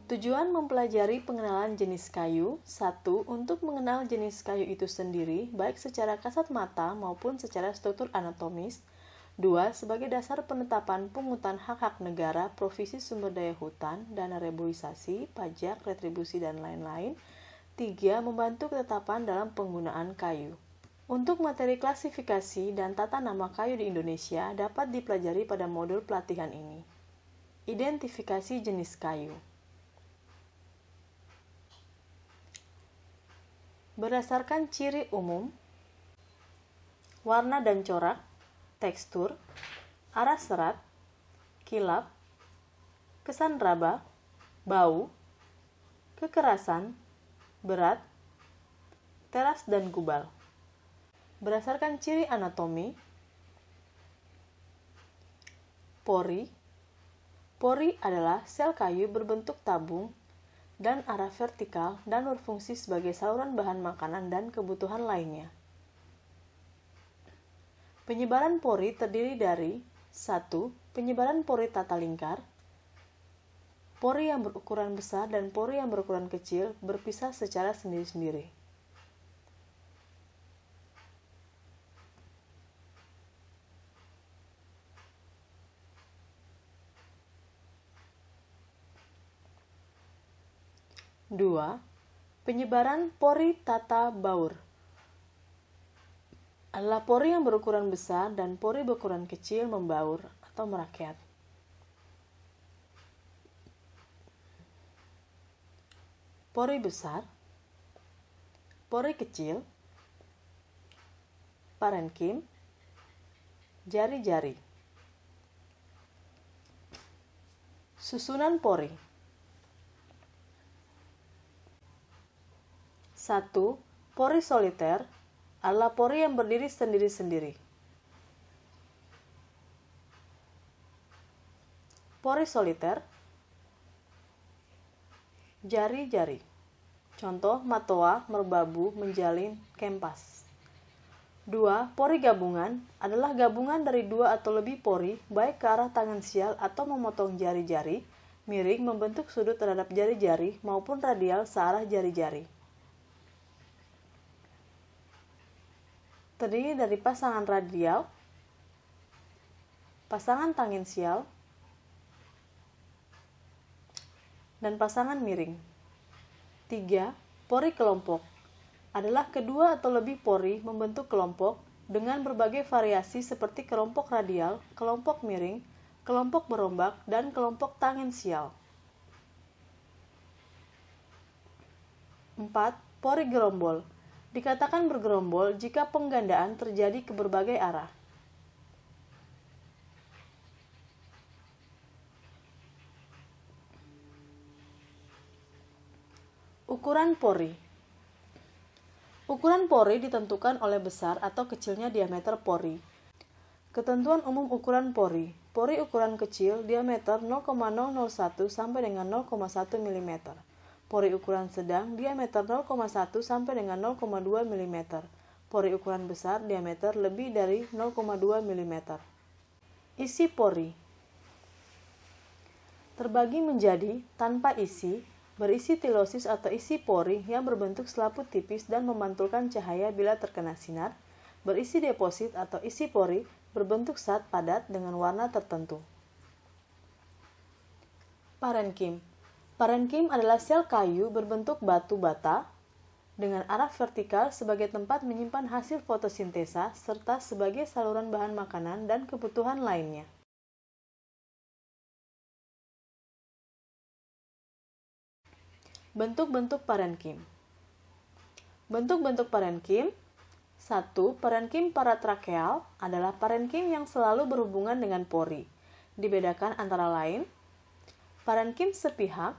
Tujuan mempelajari pengenalan jenis kayu. 1. Untuk mengenal jenis kayu itu sendiri, baik secara kasat mata maupun secara struktur anatomis. 2. Sebagai dasar penetapan pungutan hak-hak negara, provisi sumber daya hutan, dana reboisasi, pajak, retribusi, dan lain-lain. 3. Membantu ketetapan dalam penggunaan kayu. Untuk materi klasifikasi dan tata nama kayu di Indonesia dapat dipelajari pada modul pelatihan ini. Identifikasi jenis kayu. Berdasarkan ciri umum, warna dan corak, tekstur, arah serat, kilap, kesan raba, bau, kekerasan, berat, teras dan gubal. Berdasarkan ciri anatomi, pori. Pori adalah sel kayu berbentuk tabung dan arah vertikal dan berfungsi sebagai saluran bahan makanan dan kebutuhan lainnya. Penyebaran pori terdiri dari 1. Penyebaran pori tata lingkar. Pori yang berukuran besar dan pori yang berukuran kecil berpisah secara sendiri-sendiri. 2. Penyebaran pori tata baur adalah pori yang berukuran besar dan pori berukuran kecil membaur atau merakyat. Pori besar, pori kecil, parenkim, jari-jari. Susunan pori. 1. Pori soliter adalah pori yang berdiri sendiri-sendiri. Pori soliter, jari-jari. Contoh matoa, merbabu, menjalin, kempas. 2. Pori gabungan adalah gabungan dari 2 atau lebih pori, baik ke arah tangensial atau memotong jari-jari, miring membentuk sudut terhadap jari-jari, maupun radial searah jari-jari. Terdiri dari pasangan radial, pasangan tangensial, dan pasangan miring. 3. Pori kelompok adalah kedua atau lebih pori membentuk kelompok dengan berbagai variasi seperti kelompok radial, kelompok miring, kelompok berombak, dan kelompok tangensial. 4. Pori gerombol dikatakan bergerombol jika penggandaan terjadi ke berbagai arah. Ukuran pori. Ukuran pori ditentukan oleh besar atau kecilnya diameter pori. Ketentuan umum ukuran pori. Pori ukuran kecil diameter 0,001 sampai dengan 0,1 mm. Pori ukuran sedang diameter 0,1 sampai dengan 0,2 mm. Pori ukuran besar diameter lebih dari 0,2 mm. Isi pori terbagi menjadi tanpa isi, berisi tilosis atau isi pori yang berbentuk selaput tipis dan memantulkan cahaya bila terkena sinar, berisi deposit atau isi pori berbentuk zat padat dengan warna tertentu. Parenkim. Parenkim adalah sel kayu berbentuk batu bata dengan arah vertikal sebagai tempat menyimpan hasil fotosintesa serta sebagai saluran bahan makanan dan kebutuhan lainnya. Bentuk-bentuk parenkim. Bentuk-bentuk parenkim. 1. Parenkim paratrakeal adalah parenkim yang selalu berhubungan dengan pori. Dibedakan antara lain parenkim sepihak,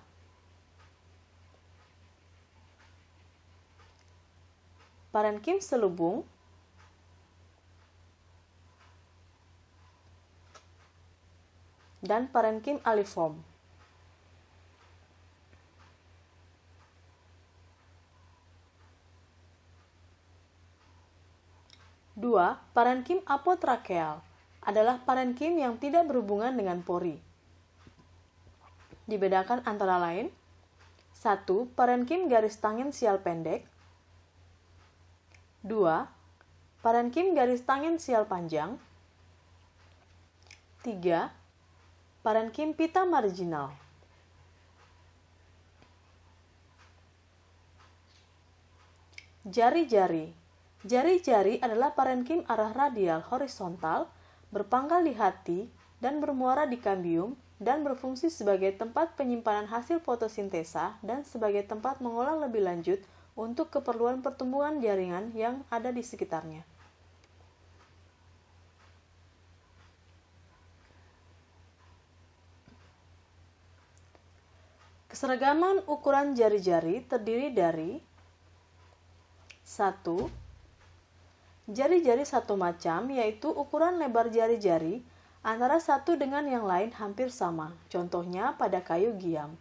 parenkim selubung, dan parenkim aliform. 2. Parenkim apotrakeal adalah parenkim yang tidak berhubungan dengan pori. Dibedakan antara lain: 1. Parenkim garis tangensial pendek. 2. Parenkim garis tangensial panjang. 3. Parenkim pita marginal. Jari-jari. Jari-jari adalah parenkim arah radial horizontal, berpangkal di hati, dan bermuara di kambium, dan berfungsi sebagai tempat penyimpanan hasil fotosintesa dan sebagai tempat mengolah lebih lanjut untuk keperluan pertumbuhan jaringan yang ada di sekitarnya. Keseragaman ukuran jari-jari terdiri dari: 1. Jari-jari satu macam, yaitu ukuran lebar jari-jari antara satu dengan yang lain hampir sama, contohnya pada kayu giam.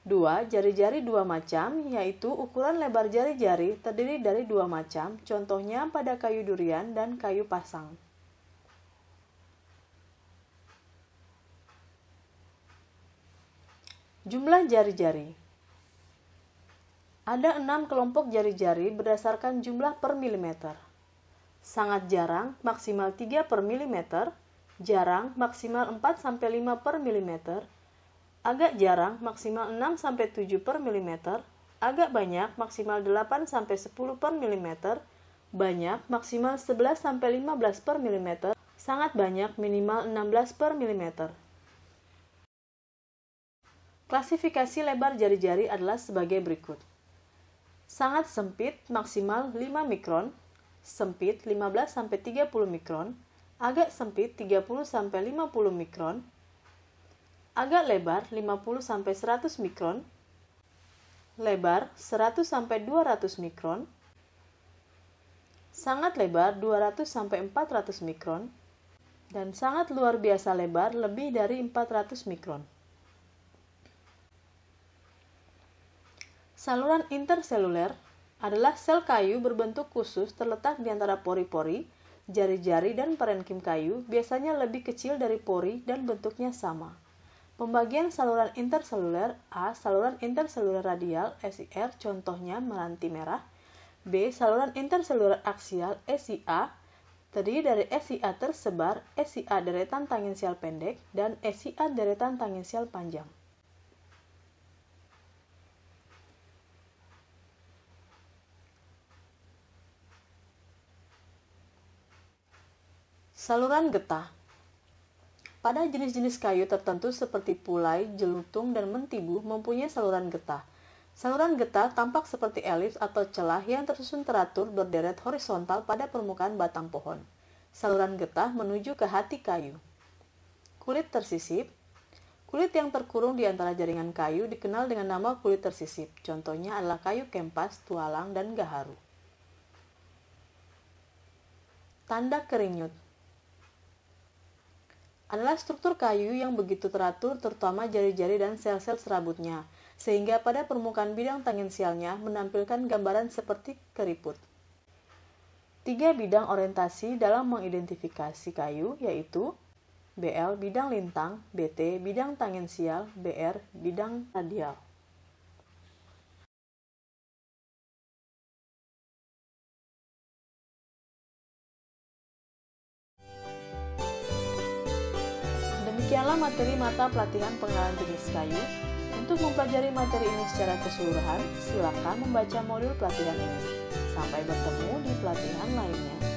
2. Jari-jari dua macam, yaitu ukuran lebar jari-jari terdiri dari dua macam, contohnya pada kayu durian dan kayu pasang. Jumlah jari-jari. Ada 6 kelompok jari-jari berdasarkan jumlah per milimeter. Sangat jarang, maksimal 3 per milimeter. Jarang, maksimal 4-5 per milimeter. Agak jarang, maksimal 6-7 per milimeter. Agak banyak, maksimal 8-10 per milimeter. Banyak, maksimal 11-15 per milimeter. Sangat banyak, minimal 16 per milimeter. Klasifikasi lebar jari-jari adalah sebagai berikut. Sangat sempit, maksimal 5 mikron. Sempit, 15-30 mikron. Agak sempit, 30-50 mikron. Agak lebar, 50-100 mikron. Lebar, 100-200 mikron. Sangat lebar, 200-400 mikron. Dan sangat luar biasa lebar, lebih dari 400 mikron. Saluran interseluler adalah sel kayu berbentuk khusus terletak di antara pori-pori, jari-jari, dan parenkim kayu, biasanya lebih kecil dari pori dan bentuknya sama. Pembagian saluran interseluler: A. Saluran interseluler radial (SIR), contohnya meranti merah. B. Saluran interseluler aksial SIA, terdiri dari SIA tersebar, SIA deretan tangensial pendek, dan SIA deretan tangensial panjang. Saluran getah. Pada jenis-jenis kayu tertentu seperti pulai, jelutung, dan mentibu mempunyai saluran getah. Saluran getah tampak seperti elips atau celah yang tersusun teratur berderet horizontal pada permukaan batang pohon. Saluran getah menuju ke hati kayu. Kulit tersisip. Kulit yang terkurung di antara jaringan kayu dikenal dengan nama kulit tersisip. Contohnya adalah kayu kempas, tualang, dan gaharu. Tanda kerinyut adalah struktur kayu yang begitu teratur, terutama jari-jari dan sel-sel serabutnya, sehingga pada permukaan bidang tangensialnya menampilkan gambaran seperti keriput. 3 bidang orientasi dalam mengidentifikasi kayu, yaitu BL bidang lintang, BT bidang tangensial, BR bidang radial. Demikianlah materi mata pelatihan pengenalan jenis kayu. Untuk mempelajari materi ini secara keseluruhan, silakan membaca modul pelatihan ini. Sampai bertemu di pelatihan lainnya.